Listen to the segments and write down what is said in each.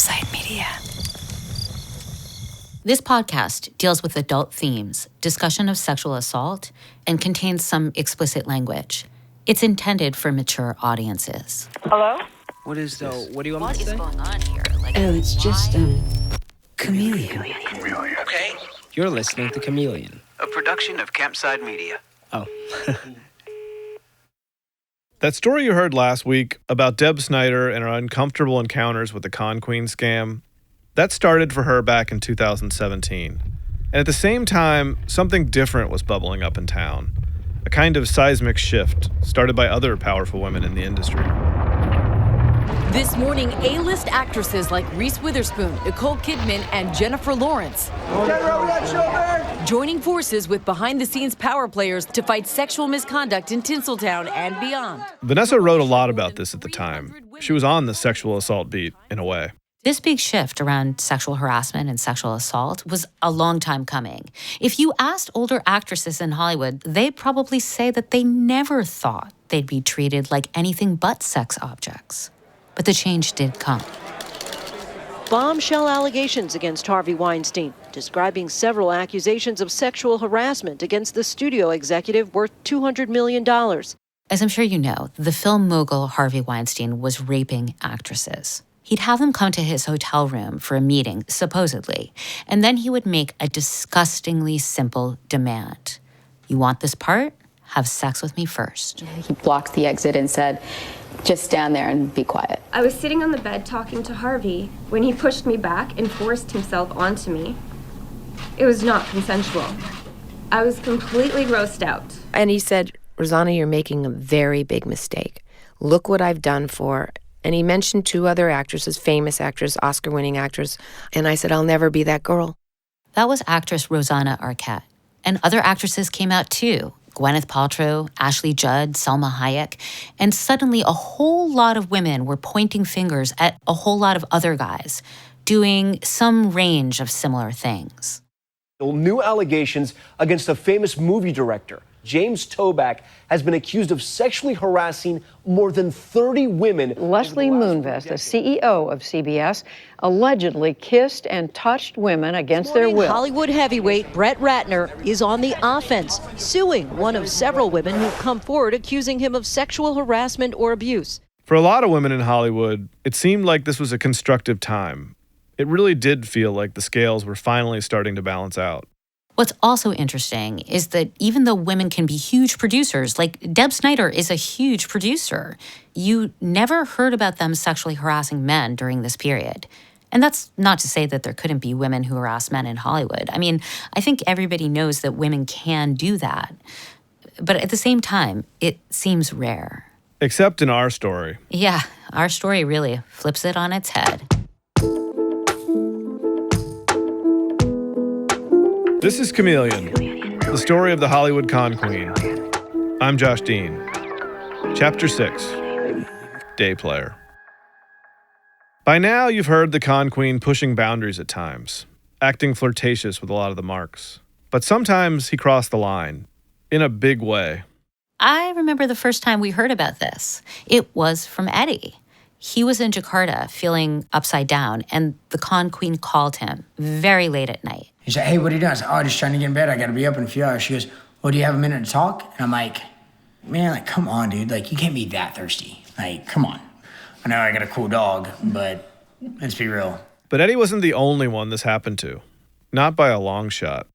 Campside Media. This podcast deals with adult themes, discussion of sexual assault, and contains some explicit language. It's intended for mature audiences. Hello? What is this? What do you want me to say? What is going on here? It's just, Chameleon. Okay. You're listening to Chameleon, a production of Campside Media. Oh. That story you heard last week about Deb Snyder and her uncomfortable encounters with the Con Queen scam, that started for her back in 2017. And at the same time, something different was bubbling up in town. A kind of seismic shift started by other powerful women in the industry. This morning, A-list actresses like Reese Witherspoon, Nicole Kidman, and Jennifer Lawrence joining forces with behind-the-scenes power players to fight sexual misconduct in Tinseltown and beyond. Vanessa wrote a lot about this at the time. She was on the sexual assault beat, in a way. This big shift around sexual harassment and sexual assault was a long time coming. If you asked older actresses in Hollywood, they'd probably say that they never thought they'd be treated like anything but sex objects. But the change did come. Bombshell allegations against Harvey Weinstein, describing several accusations of sexual harassment against the studio executive worth $200 million. As I'm sure you know, the film mogul Harvey Weinstein was raping actresses. He'd have them come to his hotel room for a meeting, supposedly, and then he would make a disgustingly simple demand. You want this part? Have sex with me first. He blocked the exit and said, just stand there and be quiet. I was sitting on the bed talking to Harvey when he pushed me back and forced himself onto me. It was not consensual. I was completely grossed out. And he said, Rosanna, you're making a very big mistake. Look what I've done for. And he mentioned two other actresses, famous actors, Oscar-winning actors. And I said, I'll never be that girl. That was actress Rosanna Arquette. And other actresses came out too. Gwyneth Paltrow, Ashley Judd, Salma Hayek. And suddenly a whole lot of women were pointing fingers at a whole lot of other guys, doing some range of similar things. New allegations against a famous movie director. James Toback has been accused of sexually harassing more than 30 women. Leslie Moonves, the CEO of CBS, allegedly kissed and touched women against their will. Hollywood heavyweight Brett Ratner is on the offense, suing one of several women who've come forward accusing him of sexual harassment or abuse. For a lot of women in Hollywood, it seemed like this was a constructive time. It really did feel like the scales were finally starting to balance out. What's also interesting is that even though women can be huge producers, like Deb Snyder is a huge producer, you never heard about them sexually harassing men during this period. And that's not to say that there couldn't be women who harass men in Hollywood. I mean, I think everybody knows that women can do that. But at the same time, it seems rare. Except in our story. Yeah, our story really flips it on its head. This is Chameleon, the story of the Hollywood Con Queen. I'm Josh Dean. Chapter 6, Day Player. By now, you've heard the Con Queen pushing boundaries at times, acting flirtatious with a lot of the marks. But sometimes he crossed the line, in a big way. I remember the first time we heard about this. It was from Eddie. He was in Jakarta feeling upside down, and the Con Queen called him very late at night. He said, hey, what are you doing? I said, oh, just trying to get in bed. I got to be up in a few hours. She goes, well, do you have a minute to talk? And I'm like, man, like, come on, dude. Like, you can't be that thirsty. Like, come on. I know I got a cool dog, but let's be real. But Eddie wasn't the only one this happened to. Not by a long shot.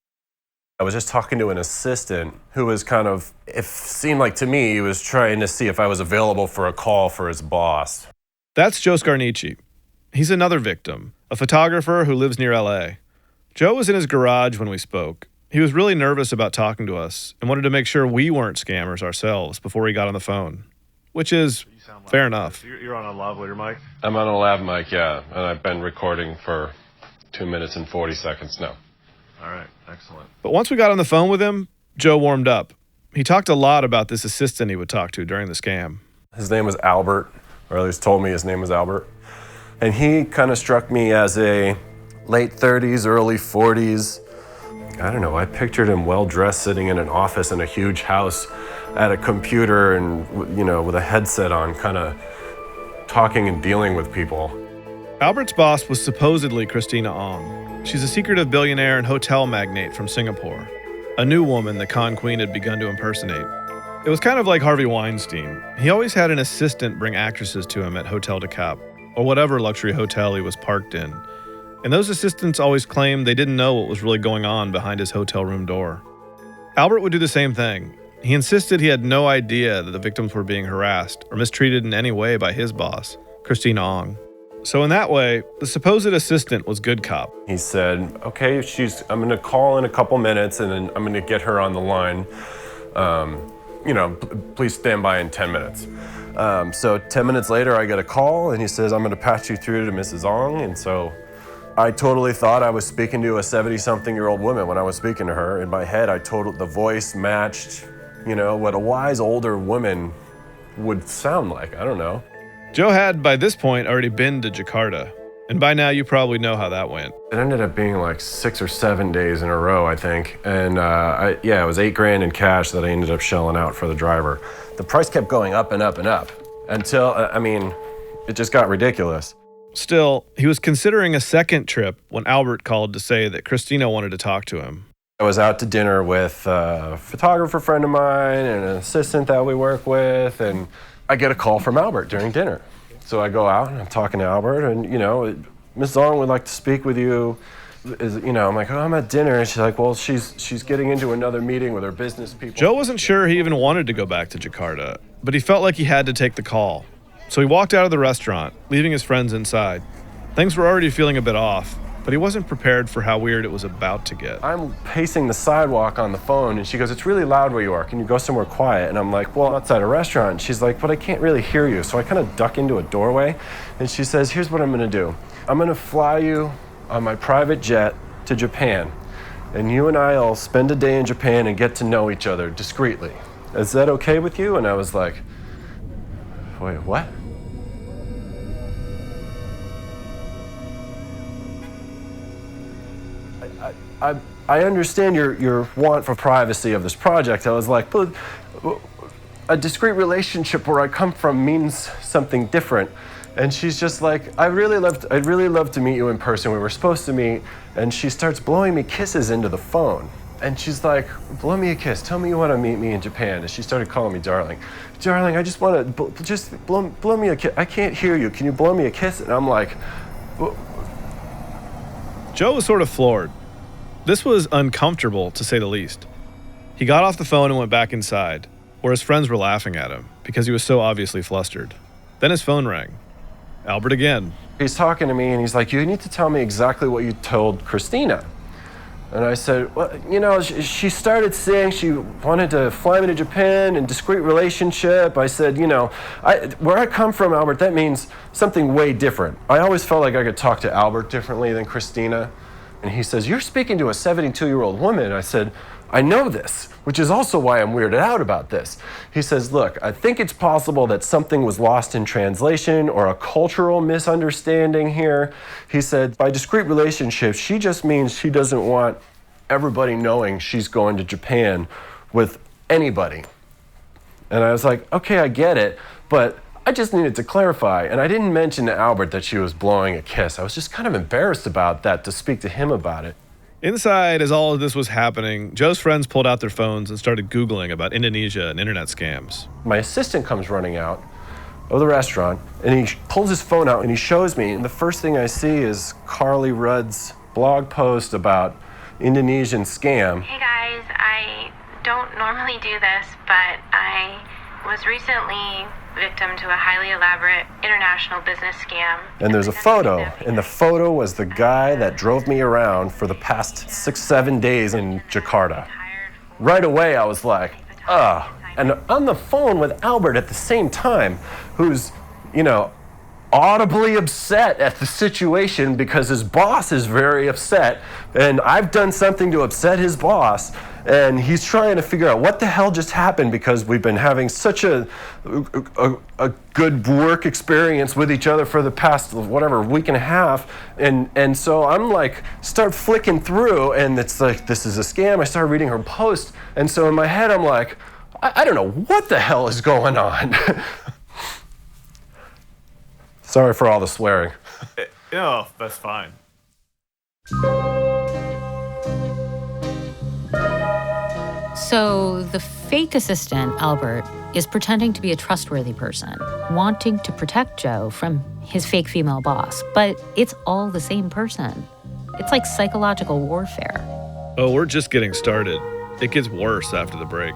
I was just talking to an assistant who was kind of, it seemed like to me, he was trying to see if I was available for a call for his boss. That's Joe Scarnici. He's another victim, a photographer who lives near LA. Joe was in his garage when we spoke. He was really nervous about talking to us and wanted to make sure we weren't scammers ourselves before he got on the phone, which is fair enough. You're on a lavalier mic? I'm on a lav mic, yeah, and I've been recording for 2 minutes and 40 seconds now. All right, excellent. But once we got on the phone with him, Joe warmed up. He talked a lot about this assistant he would talk to during the scam. His name was Albert, or at least told me his name was Albert. And he kind of struck me as a late 30s, early 40s. I don't know, I pictured him well-dressed sitting in an office in a huge house at a computer and, you know, with a headset on, kind of talking and dealing with people. Albert's boss was supposedly Christina Ong. She's a secretive billionaire and hotel magnate from Singapore, a new woman the con queen had begun to impersonate. It was kind of like Harvey Weinstein. He always had an assistant bring actresses to him at Hotel de Cap, or whatever luxury hotel he was parked in. And those assistants always claimed they didn't know what was really going on behind his hotel room door. Albert would do the same thing. He insisted he had no idea that the victims were being harassed or mistreated in any way by his boss, Christina Ong. So in that way, the supposed assistant was good cop. He said, okay, I'm gonna call in a couple minutes and then I'm gonna get her on the line. Please stand by in 10 minutes. So 10 minutes later, I get a call and he says, I'm gonna patch you through to Mrs. Ong. And so I totally thought I was speaking to a 70-something-year-old woman when I was speaking to her. In my head, the voice matched, what a wise older woman would sound like. I don't know. Joe had, by this point, already been to Jakarta. And by now, you probably know how that went. It ended up being like 6 or 7 days in a row, I think. And it was $8,000 in cash that I ended up shelling out for the driver. The price kept going up and up and up until, it just got ridiculous. Still, he was considering a second trip when Albert called to say that Christina wanted to talk to him. I was out to dinner with a photographer friend of mine and an assistant that we work with, and I get a call from Albert during dinner. So I go out and I'm talking to Albert and, Ms. Ong would like to speak with you. I'm like, I'm at dinner. And she's like, well, she's getting into another meeting with her business people. Joe wasn't sure he even wanted to go back to Jakarta, but he felt like he had to take the call. So he walked out of the restaurant, leaving his friends inside. Things were already feeling a bit off, but he wasn't prepared for how weird it was about to get. I'm pacing the sidewalk on the phone, and she goes, it's really loud where you are. Can you go somewhere quiet? And I'm like, well, outside a restaurant. And she's like, but I can't really hear you. So I kind of duck into a doorway, and she says, here's what I'm going to do. I'm going to fly you on my private jet to Japan, and you and I will spend a day in Japan and get to know each other discreetly. Is that okay with you? And I was like, wait, what? I understand your want for privacy of this project. I was like, but a discreet relationship where I come from means something different. And she's just like, I'd really love to meet you in person. We were supposed to meet. And she starts blowing me kisses into the phone. And she's like, blow me a kiss. Tell me you want to meet me in Japan. And she started calling me darling. Darling, I just want to, just blow me a kiss. I can't hear you. Can you blow me a kiss? And I'm like, Joe was sort of floored. This was uncomfortable, to say the least. He got off the phone and went back inside, where his friends were laughing at him because he was so obviously flustered. Then his phone rang. Albert again. He's talking to me and he's like, you need to tell me exactly what you told Christina. And I said, well, she started saying she wanted to fly me to Japan in discreet relationship. I said, where I come from, Albert, that means something way different. I always felt like I could talk to Albert differently than Christina. And he says, you're speaking to a 72-year-old woman. I said, I know this, which is also why I'm weirded out about this. He says, look, I think it's possible that something was lost in translation or a cultural misunderstanding here. He said, by discreet relationship, she just means she doesn't want everybody knowing she's going to Japan with anybody. And I was like, okay, I get it, but I just needed to clarify. And I didn't mention to Albert that she was blowing a kiss. I was just kind of embarrassed about that to speak to him about it. Inside, as all of this was happening, Joe's friends pulled out their phones and started Googling about Indonesia and internet scams. My assistant comes running out of the restaurant, and he pulls his phone out and he shows me. And the first thing I see is Carly Rudd's blog post about Indonesian scam. Hey guys, I don't normally do this, but I was recently victim to a highly elaborate international business scam. And there's a photo, and the photo was the guy that drove me around for the past 6-7 days in Jakarta. Right away, I was like, ugh. And on the phone with Albert at the same time, who's, audibly upset at the situation because his boss is very upset, and I've done something to upset his boss. And he's trying to figure out what the hell just happened because we've been having such a good work experience with each other for the past, week and a half. And so I'm like, start flicking through, and it's like, this is a scam. I started reading her post. And so in my head, I'm like, I don't know what the hell is going on. Sorry for all the swearing. Oh, that's fine. So the fake assistant, Albert, is pretending to be a trustworthy person, wanting to protect Joe from his fake female boss. But it's all the same person. It's like psychological warfare. Oh, we're just getting started. It gets worse after the break.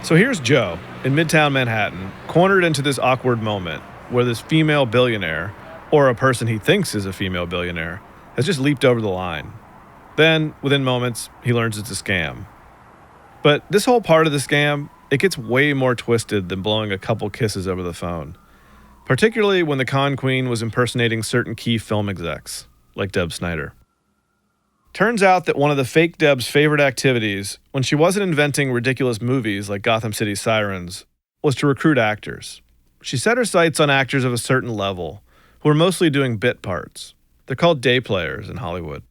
So here's Joe in Midtown Manhattan, cornered into this awkward moment where this female billionaire, or a person he thinks is a female billionaire, has just leaped over the line. Then, within moments, he learns it's a scam. But this whole part of the scam, it gets way more twisted than blowing a couple kisses over the phone. Particularly when the con queen was impersonating certain key film execs, like Deb Snyder. Turns out that one of the fake Deb's favorite activities, when she wasn't inventing ridiculous movies like Gotham City Sirens, was to recruit actors. She set her sights on actors of a certain level, who were mostly doing bit parts. They're called day players in Hollywood.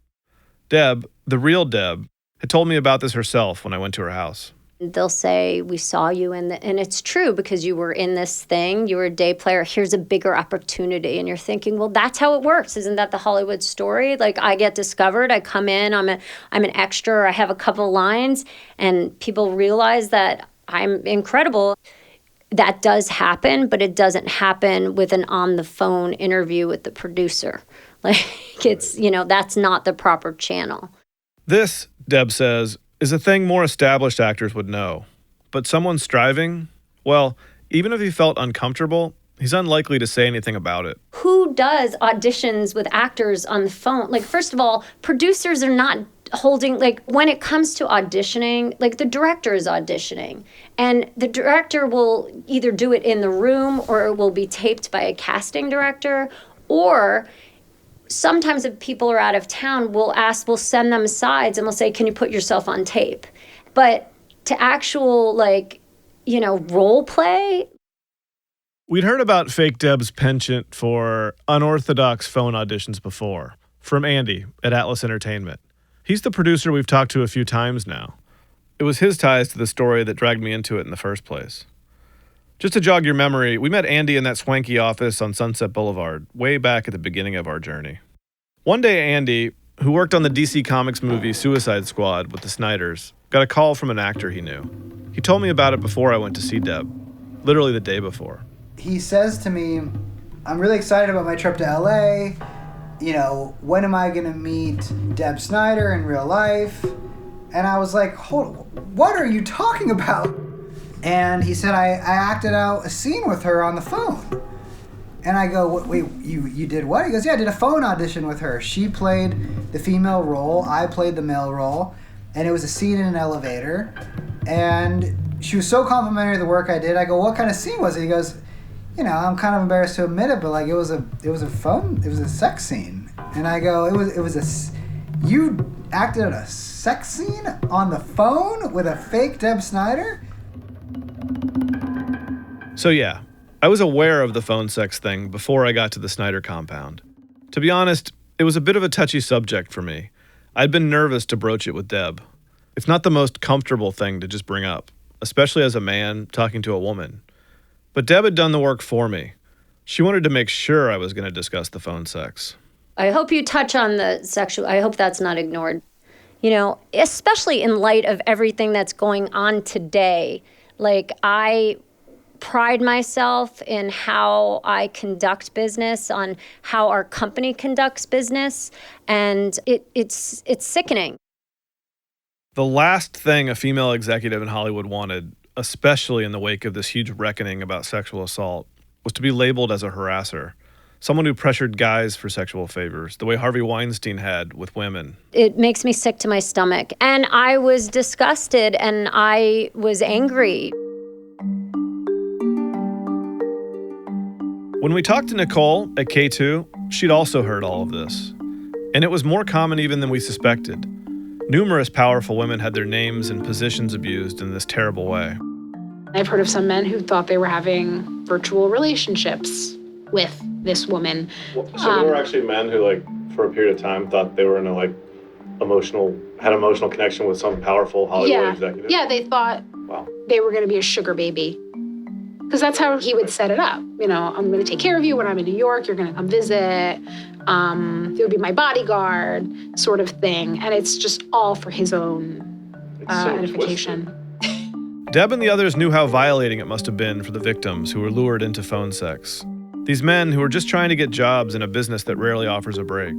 Deb, the real Deb, had told me about this herself when I went to her house. They'll say, we saw you and it's true because you were in this thing, you were a day player, here's a bigger opportunity. And you're thinking, well, that's how it works. Isn't that the Hollywood story? Like, I get discovered, I come in, I'm an extra, I have a couple lines, and people realize that I'm incredible. That does happen, but it doesn't happen with an on-the-phone interview with the producer. Like, it's, that's not the proper channel. This, Deb says, is a thing more established actors would know. But someone striving, well, even if he felt uncomfortable, he's unlikely to say anything about it. Who does auditions with actors on the phone? Like, first of all, producers are not holding, like, when it comes to auditioning, like, the director is auditioning. And the director will either do it in the room or it will be taped by a casting director, or sometimes if people are out of town, we'll send them sides and we'll say, can you put yourself on tape? But to actual, role play. We'd heard about fake Deb's penchant for unorthodox phone auditions before, from Andy at Atlas Entertainment. He's the producer we've talked to a few times now. It was his ties to the story that dragged me into it in the first place. Just to jog your memory, we met Andy in that swanky office on Sunset Boulevard, way back at the beginning of our journey. One day, Andy, who worked on the DC Comics movie Suicide Squad with the Snyders, got a call from an actor he knew. He told me about it before I went to see Deb, literally the day before. He says to me, I'm really excited about my trip to LA. When am I going to meet Deb Snyder in real life? And I was like, what are you talking about? And he said, I acted out a scene with her on the phone. And I go, wait, you did what? He goes, yeah, I did a phone audition with her. She played the female role, I played the male role, and it was a scene in an elevator. And she was so complimentary of the work I did. I go, what kind of scene was it? He goes, I'm kind of embarrassed to admit it, but it was a sex scene. And I go, you acted out a sex scene on the phone with a fake Deb Snyder? So yeah, I was aware of the phone sex thing before I got to the Snyder compound. To be honest, it was a bit of a touchy subject for me. I'd been nervous to broach it with Deb. It's not the most comfortable thing to just bring up, especially as a man talking to a woman. But Deb had done the work for me. She wanted to make sure I was going to discuss the phone sex. I hope you touch on the sexual, I hope that's not ignored. Especially in light of everything that's going on today. I pride myself in how I conduct business, on how our company conducts business, and it's sickening. The last thing a female executive in Hollywood wanted, especially in the wake of this huge reckoning about sexual assault, was to be labeled as a harasser, someone who pressured guys for sexual favors, the way Harvey Weinstein had with women. It makes me sick to my stomach, and I was disgusted and I was angry. When we talked to Nicole at K2, she'd also heard all of this. And it was more common even than we suspected. Numerous powerful women had their names and positions abused in this terrible way. I've heard of some men who thought they were having virtual relationships with this woman. So there were actually men who for a period of time thought they were in a had emotional connection with some powerful Hollywood executive? Yeah, they thought they were going to be a sugar baby. Because that's how he would set it up. You know, I'm going to take care of you when I'm in New York. You're going to come visit. He would be my bodyguard, sort of thing. And it's just all for his own edification. Deb and the others knew how violating it must have been for the victims who were lured into phone sex. These men who were just trying to get jobs in a business that rarely offers a break.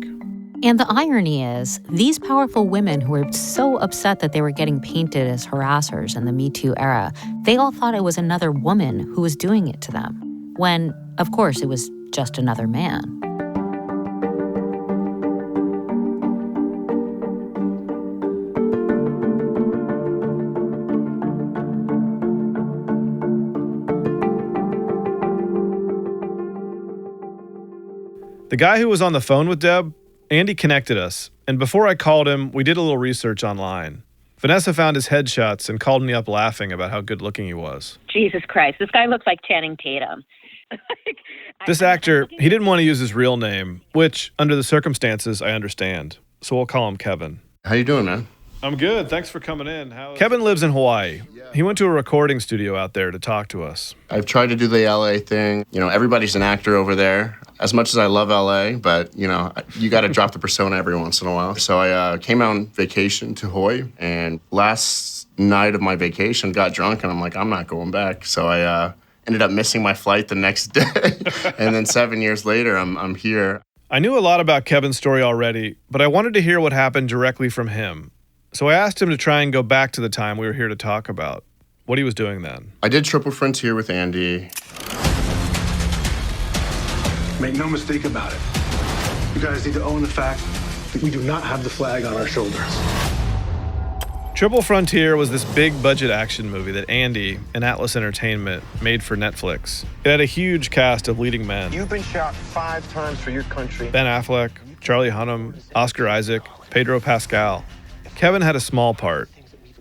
And the irony is, these powerful women who were so upset that they were getting painted as harassers in the Me Too era, they all thought it was another woman who was doing it to them, when, of course, it was just another man. The guy who was on the phone with Deb, Andy, connected us, and before I called him, we did a little research online. Vanessa found his headshots and called me up laughing about how good looking he was. Jesus Christ, this guy looks like Channing Tatum. This actor, he didn't want to use his real name, which, under the circumstances, I understand. So we'll call him Kevin. How you doing, man? I'm good. Thanks for coming in. Kevin lives in Hawaii. He went to a recording studio out there to talk to us. I've tried to do the LA thing. You know, everybody's an actor over there. As much as I love LA, but, you know, you got to drop the persona every once in a while. So I came out on vacation to Hawaii, and last night of my vacation, got drunk, and I'm like, I'm not going back. So I ended up missing my flight the next day. And then 7 years later, I'm here. I knew a lot about Kevin's story already, but I wanted to hear what happened directly from him. So I asked him to try and go back to the time we were here to talk about, what he was doing then. I did Triple Frontier with Andy. Make no mistake about it. You guys need to own the fact that we do not have the flag on our shoulders. Triple Frontier was this big budget action movie that Andy and Atlas Entertainment made for Netflix. It had a huge cast of leading men. You've been shot 5 times for your country. Ben Affleck, Charlie Hunnam, Oscar Isaac, Pedro Pascal. Kevin had a small part,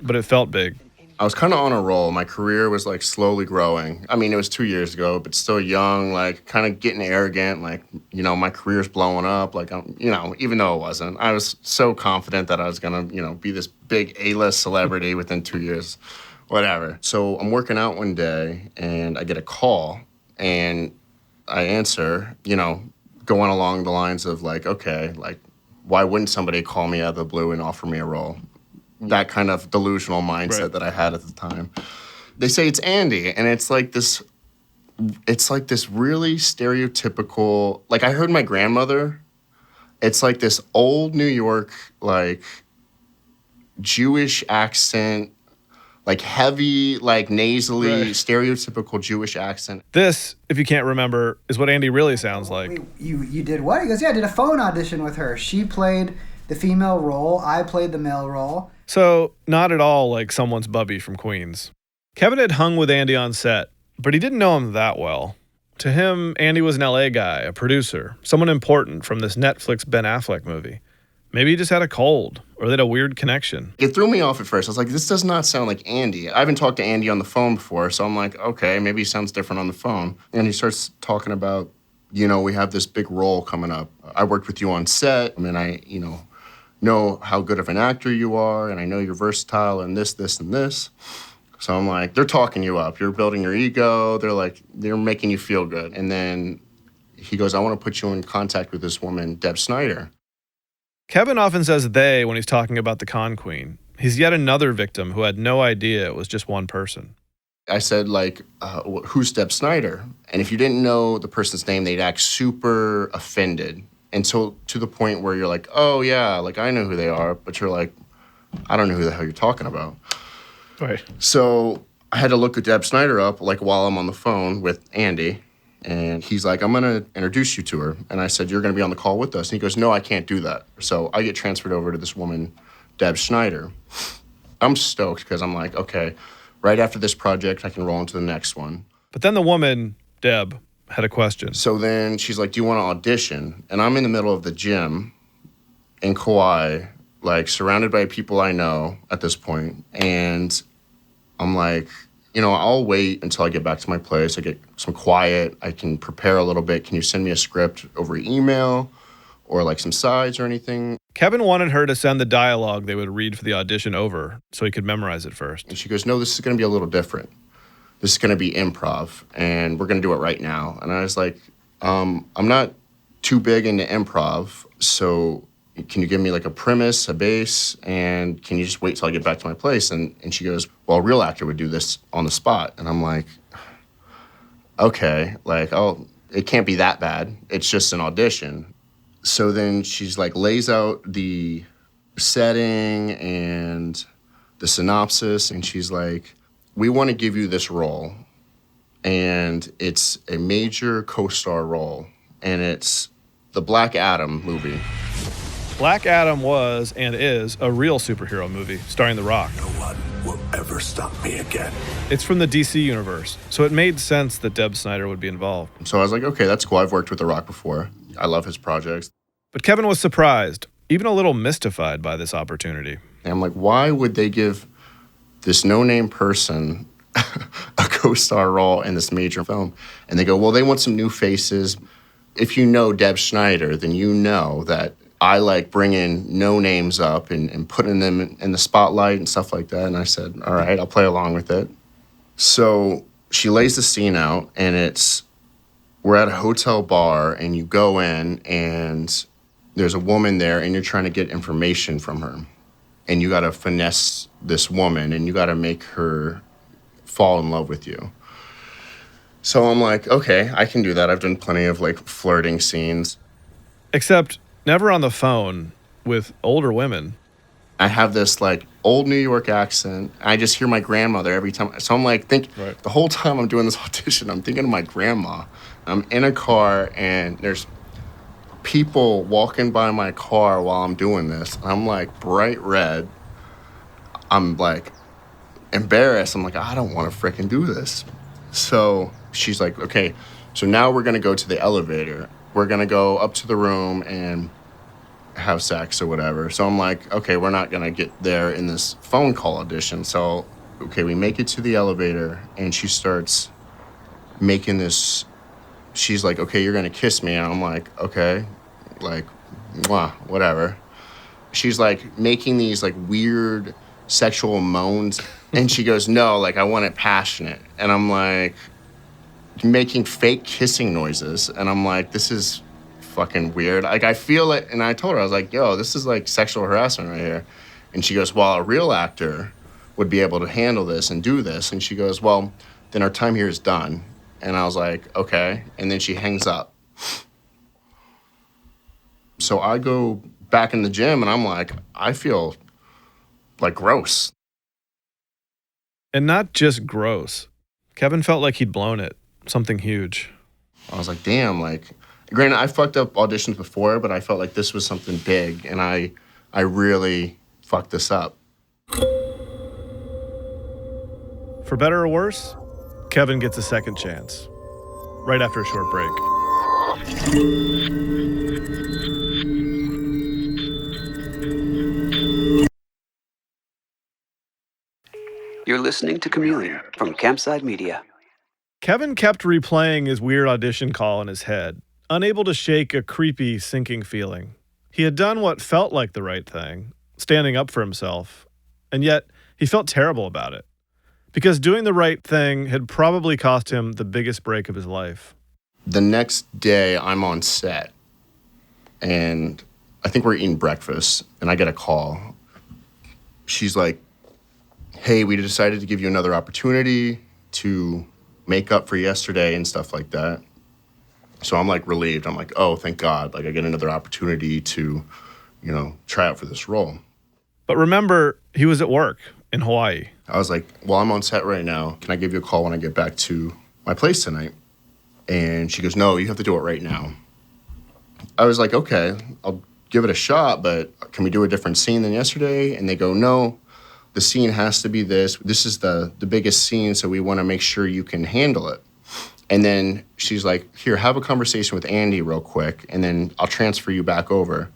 but it felt big. I was kind of on a roll. My career was like slowly growing. I mean, it was 2 years ago, but still young, like kind of getting arrogant, like, you know, my career's blowing up. Like, I'm, you know, even though it wasn't, I was so confident that I was going to, you know, be this big A-list celebrity within 2 years, whatever. So I'm working out one day and I get a call and I answer, you know, going along the lines of like, okay, like, why wouldn't somebody call me out of the blue and offer me a role? That kind of delusional mindset that I had at the time. They say it's Andy, and it's like this really stereotypical, like I heard my grandmother, it's like this old New York, like Jewish accent, like heavy, like nasally, stereotypical Jewish accent. This, if you can't remember, is what Andy really sounds like. Wait, you did what? He goes, yeah, I did a phone audition with her. She played the female role, I played the male role. So, not at all like someone's bubby from Queens. Kevin had hung with Andy on set, but he didn't know him that well. To him, Andy was an LA guy, a producer, someone important from this Netflix Ben Affleck movie. Maybe he just had a cold, or they had a weird connection. It threw me off at first. I was like, this does not sound like Andy. I haven't talked to Andy on the phone before, so I'm like, okay, maybe he sounds different on the phone. And he starts talking about, you know, we have this big role coming up. I worked with you on set. I mean, I, you know how good of an actor you are, and I know you're versatile and this, and this. So I'm like, they're talking you up. You're building your ego. They're making you feel good. And then he goes, I want to put you in contact with this woman, Deb Snyder. Kevin often says they when he's talking about the con queen. He's yet another victim who had no idea it was just one person. I said, like, who's Deb Snyder? And if you didn't know the person's name, they'd act super offended. Until to the point where you're like, oh, yeah, like, I know who they are. But you're like, I don't know who the hell you're talking about. Right. So I had to look Deb Snyder up, like, while I'm on the phone with Andy. And he's like, I'm going to introduce you to her. And I said, you're going to be on the call with us. And he goes, no, I can't do that. So I get transferred over to this woman, Deb Snyder. I'm stoked because I'm like, okay, right after this project, I can roll into the next one. But then the woman, Deb, had a question. So then she's like, do you want to audition? And I'm in the middle of the gym in Kauai, like surrounded by people I know at this point. And I'm like, you know, I'll wait until I get back to my place. I get some quiet. I can prepare a little bit. Can you send me a script over email? or like some sides or anything. Kevin wanted her to send the dialogue they would read for the audition over so he could memorize it first. And she goes, no, this is going to be a little different. This is going to be improv, and we're going to do it right now. And I was like, I'm not too big into improv, so can you give me like a premise, a base, and can you just wait till I get back to my place? And she goes, well, a real actor would do this on the spot. And I'm like, okay, like, oh, it can't be that bad. It's just an audition. So then she's like, lays out the setting and the synopsis, and she's like, we want to give you this role, and it's a major co-star role, and it's the Black Adam movie. Black Adam was and is a real superhero movie starring The Rock. No one will ever stop me again. It's from the DC universe, so it made sense that Deb Snyder would be involved. So I was like, okay, that's cool. I've worked with The Rock before. I love his projects. But Kevin was surprised, even a little mystified by this opportunity. And I'm like, why would they give this no-name person a co-star role in this major film? And they go, well, they want some new faces. If you know Deb Snyder, then you know that I like bringing no names up and putting them in the spotlight and stuff like that. And I said, all right, I'll play along with it. So she lays the scene out, and we're at a hotel bar, and you go in, and there's a woman there, and you're trying to get information from her. And you got to finesse this woman, and you got to make her fall in love with you. So I'm like, okay, I can do that. I've done plenty of like flirting scenes. Except never on the phone with older women. I have this like old New York accent. I just hear my grandmother every time. So I'm like, the whole time I'm doing this audition, I'm thinking of my grandma. I'm in a car, and there's people walking by my car while I'm doing this. I'm like bright red. I'm like embarrassed. I'm like, I don't want to freaking do this. So she's like, okay, so now we're going to go to the elevator. We're going to go up to the room and have sex or whatever. So I'm like, okay, we're not going to get there in this phone call audition. So, okay, we make it to the elevator, and she starts making this. She's like, okay, you're going to kiss me. And I'm like, okay, like, mwah, whatever. She's like making these like weird sexual moans. And she goes, no, like, I want it passionate. And I'm like making fake kissing noises. And I'm like, this is fucking weird. Like, I feel it. And I told her, I was like, yo, this is like sexual harassment right here. And she goes, well, a real actor would be able to handle this and do this. And she goes, well, then our time here is done. And I was like, okay. And then she hangs up. So I go back in the gym, and I'm like, I feel like gross. And not just gross. Kevin felt like he'd blown it. Something huge. I was like, damn, like, granted, I fucked up auditions before, but I felt like this was something big, and I really fucked this up. For better or worse, Kevin gets a second chance. Right after a short break. You're listening to Chameleon from Campside Media. Kevin kept replaying his weird audition call in his head, unable to shake a creepy, sinking feeling. He had done what felt like the right thing, standing up for himself, and yet he felt terrible about it. Because doing the right thing had probably cost him the biggest break of his life. The next day, I'm on set, and I think we're eating breakfast, and I get a call. She's like, hey, we decided to give you another opportunity to make up for yesterday and stuff like that. So I'm like relieved. I'm like, oh, thank God. Like, I get another opportunity to, try out for this role. But remember, he was at work in Hawaii. I was like, well, I'm on set right now. Can I give you a call when I get back to my place tonight? And she goes, no, you have to do it right now. I was like, okay, I'll give it a shot, but can we do a different scene than yesterday? And they go, no, the scene has to be this. This is the biggest scene, so we want to make sure you can handle it. And then she's like, here, have a conversation with Andy real quick, and then I'll transfer you back over.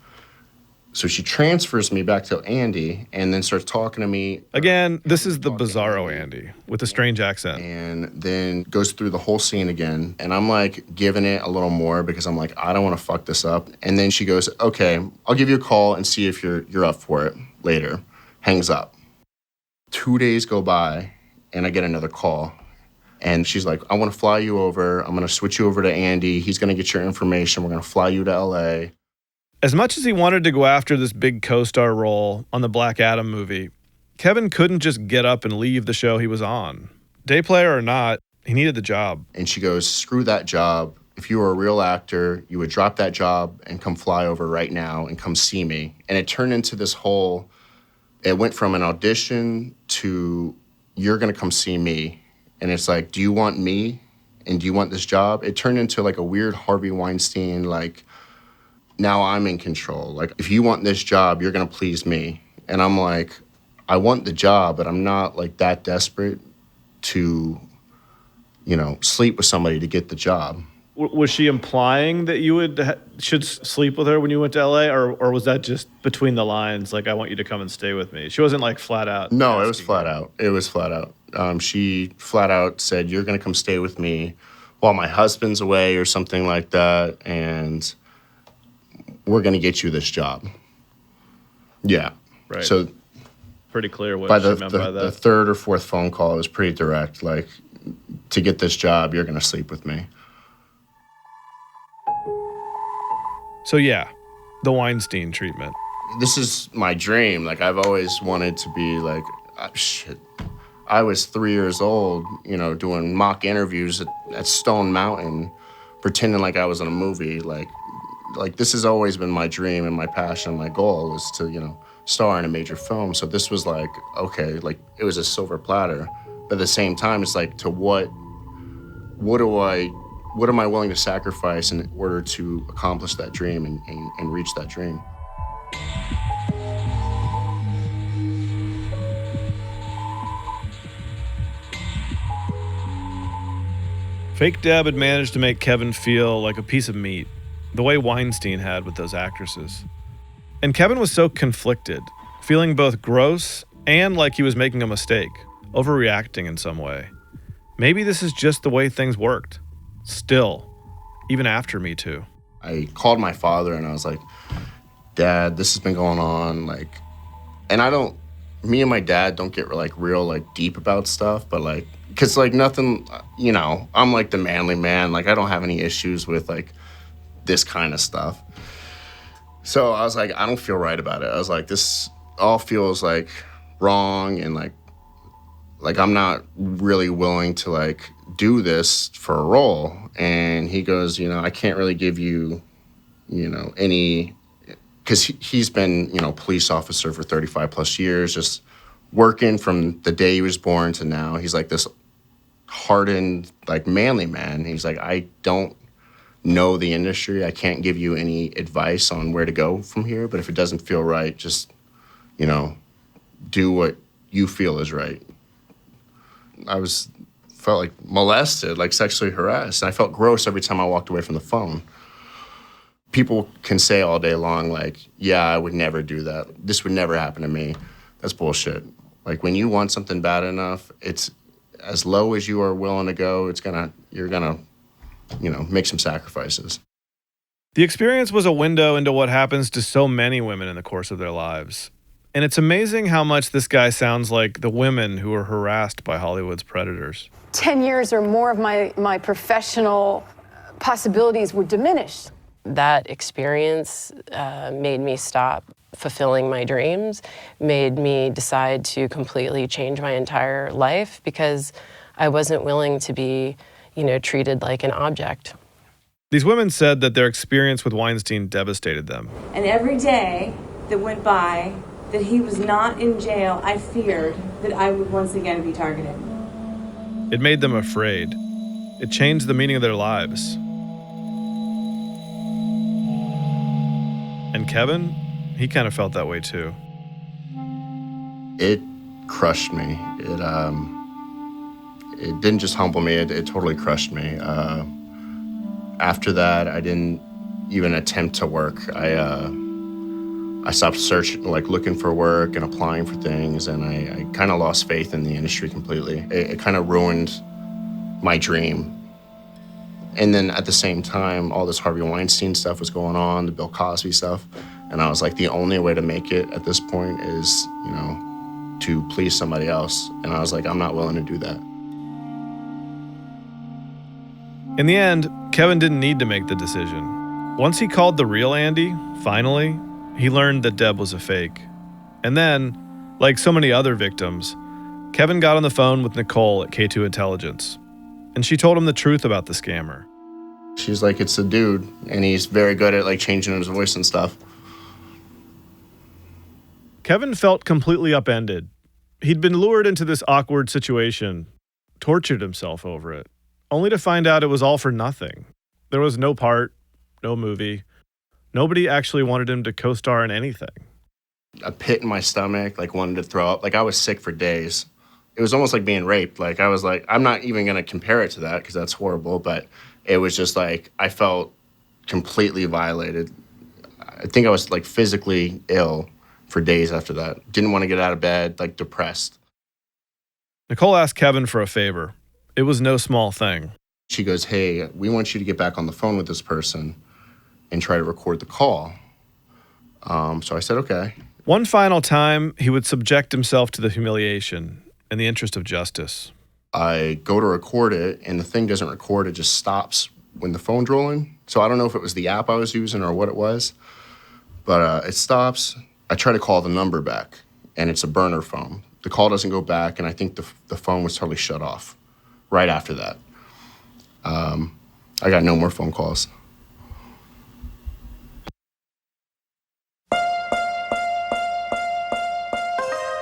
So she transfers me back to Andy and then starts talking to me. Again, this is the bizarro Andy with a strange accent. And then goes through the whole scene again. And I'm like giving it a little more because I'm like, I don't want to fuck this up. And then she goes, okay, I'll give you a call and see if you're up for it later. Hangs up. 2 days go by and I get another call. And she's like, I want to fly you over. I'm going to switch you over to Andy. He's going to get your information. We're going to fly you to LA. As much as he wanted to go after this big co-star role on the Black Adam movie, Kevin couldn't just get up and leave the show he was on. Day player or not, he needed the job. And she goes, screw that job. If you were a real actor, you would drop that job and come fly over right now and come see me. And it turned into this whole, it went from an audition to you're going to come see me. And it's like, do you want me? And do you want this job? It turned into like a weird Harvey Weinstein, like, now I'm in control. Like, if you want this job, you're going to please me. And I'm like, I want the job, but I'm not like that desperate to, sleep with somebody to get the job. Was she implying that you should sleep with her when you went to LA? Or was that just between the lines? Like, I want you to come and stay with me. She wasn't like flat out. No, it was flat out. It was flat out. She flat out said, you're going to come stay with me while my husband's away or something like that. And we're going to get you this job. Yeah. Right. So pretty clear what by she meant by that. The third or fourth phone call was pretty direct. Like, to get this job, you're going to sleep with me. So yeah, the Weinstein treatment. This is my dream. Like, I've always wanted to be like, shit. I was 3 years old, doing mock interviews at Stone Mountain, pretending like I was in a movie. Like this has always been my dream and my passion. My goal was to, star in a major film. So this was like, okay, like it was a silver platter. But at the same time, it's like, to what am I willing to sacrifice in order to accomplish that dream and reach that dream? Fake Deb had managed to make Kevin feel like a piece of meat, the way Weinstein had with those actresses. And Kevin was so conflicted, feeling both gross and like he was making a mistake, overreacting in some way. Maybe this is just the way things worked. Still, even after Me Too. I called my father and I was like, Dad, this has been going on. Like, and me and my dad don't get like real like deep about stuff, but like, cause like nothing, I'm like the manly man. Like, I don't have any issues with like this kind of stuff. So I was like, I don't feel right about it. I was like, this all feels like wrong. And like I'm not really willing to like do this for a role. And he goes, I can't really give you, any, because he's been, police officer for 35 plus years, just working from the day he was born to now. He's like this hardened, like manly man. He's like, I don't know the industry. I can't give you any advice on where to go from here. But if it doesn't feel right, just, do what you feel is right. I felt like molested, like sexually harassed. And I felt gross every time I walked away from the phone. People can say all day long, like, yeah, I would never do that. This would never happen to me. That's bullshit. Like, when you want something bad enough, it's as low as you are willing to go, you're gonna, make some sacrifices. The experience was a window into what happens to so many women in the course of their lives. And it's amazing how much this guy sounds like the women who are harassed by Hollywood's predators. 10 years or more of my professional possibilities were diminished. That experience made me stop fulfilling my dreams, made me decide to completely change my entire life because I wasn't willing to be, treated like an object. These women said that their experience with Weinstein devastated them. And every day that went by that he was not in jail, I feared that I would once again be targeted. It made them afraid. It changed the meaning of their lives. And Kevin, he kind of felt that way too. It crushed me. It didn't just humble me, it totally crushed me. After that, I didn't even attempt to work. I I stopped searching, like looking for work and applying for things, and I kind of lost faith in the industry completely. It kind of ruined my dream. And then at the same time, all this Harvey Weinstein stuff was going on, the Bill Cosby stuff, and I was like, the only way to make it at this point is, you know, to please somebody else. And I was like, I'm not willing to do that. In the end, Kevin didn't need to make the decision. Once he called the real Andy, finally, he learned that Deb was a fake. And then, like so many other victims, Kevin got on the phone with Nicole at K2 Intelligence, and she told him the truth about the scammer. She's like, it's a dude, and he's very good at like changing his voice and stuff. Kevin felt completely upended. He'd been lured into this awkward situation, tortured himself over it, only to find out it was all for nothing. There was no part, no movie. Nobody actually wanted him to co-star in anything. A pit in my stomach, like wanted to throw up. Like I was sick for days. It was almost like being raped. Like I was like, I'm not even going to compare it to that because that's horrible. But it was just like, I felt completely violated. I think I was like physically ill for days after that. Didn't want to get out of bed, like depressed. Nicole asked Kevin for a favor. It was no small thing. She goes, hey, we want you to get back on the phone with this person and try to record the call. So I said, okay. One final time, he would subject himself to the humiliation in the interest of justice. I go to record it, and the thing doesn't record. It just stops when the phone's rolling. So I don't know if it was the app I was using or what it was, but it stops. I try to call the number back, and it's a burner phone. The call doesn't go back, and I think the phone was totally shut off right after that. I got no more phone calls.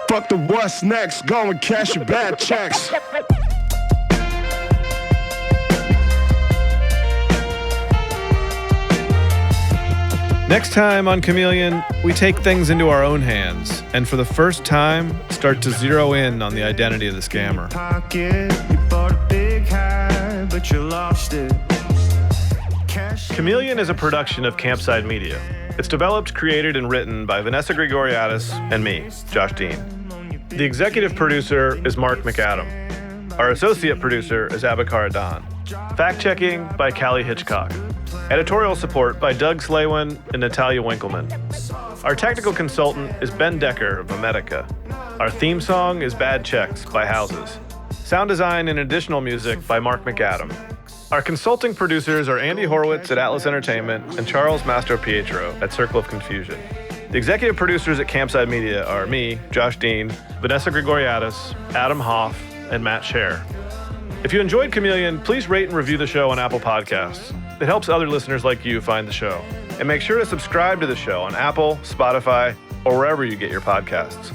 Fuck the what's next, go and cash your bad checks. Next time on Chameleon, we take things into our own hands and for the first time start to zero in on the identity of the scammer. Chameleon is a production of Campside Media. It's developed, created, and written by Vanessa Grigoriadis and me, Josh Dean. The executive producer is Mark McAdam. Our associate producer is Abakar Adan. Fact-checking by Callie Hitchcock. Editorial support by Doug Slaywin and Natalia Winkleman. Our technical consultant is Ben Decker of America. Our theme song is Bad Checks by Houses. Sound design and additional music by Mark McAdam. Our consulting producers are Andy Horowitz at Atlas Entertainment and Charles Mastro Pietro at Circle of Confusion. The executive producers at Campside Media are me, Josh Dean, Vanessa Grigoriadis, Adam Hoff, and Matt Scher. If you enjoyed Chameleon, please rate and review the show on Apple Podcasts. It helps other listeners like you find the show. And make sure to subscribe to the show on Apple, Spotify, or wherever you get your podcasts.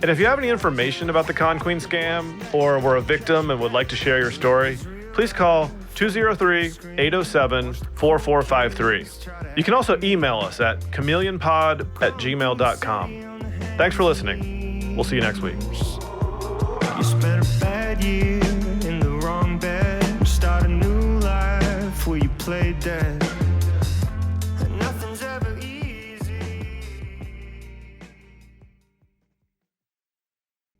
And if you have any information about the Con Queen scam, or were a victim and would like to share your story, please call 203-807-4453. You can also email us at chameleonpod@gmail.com. Thanks for listening. We'll see you next week. You spent a bad year in the wrong bed. Start a new life where you play dead.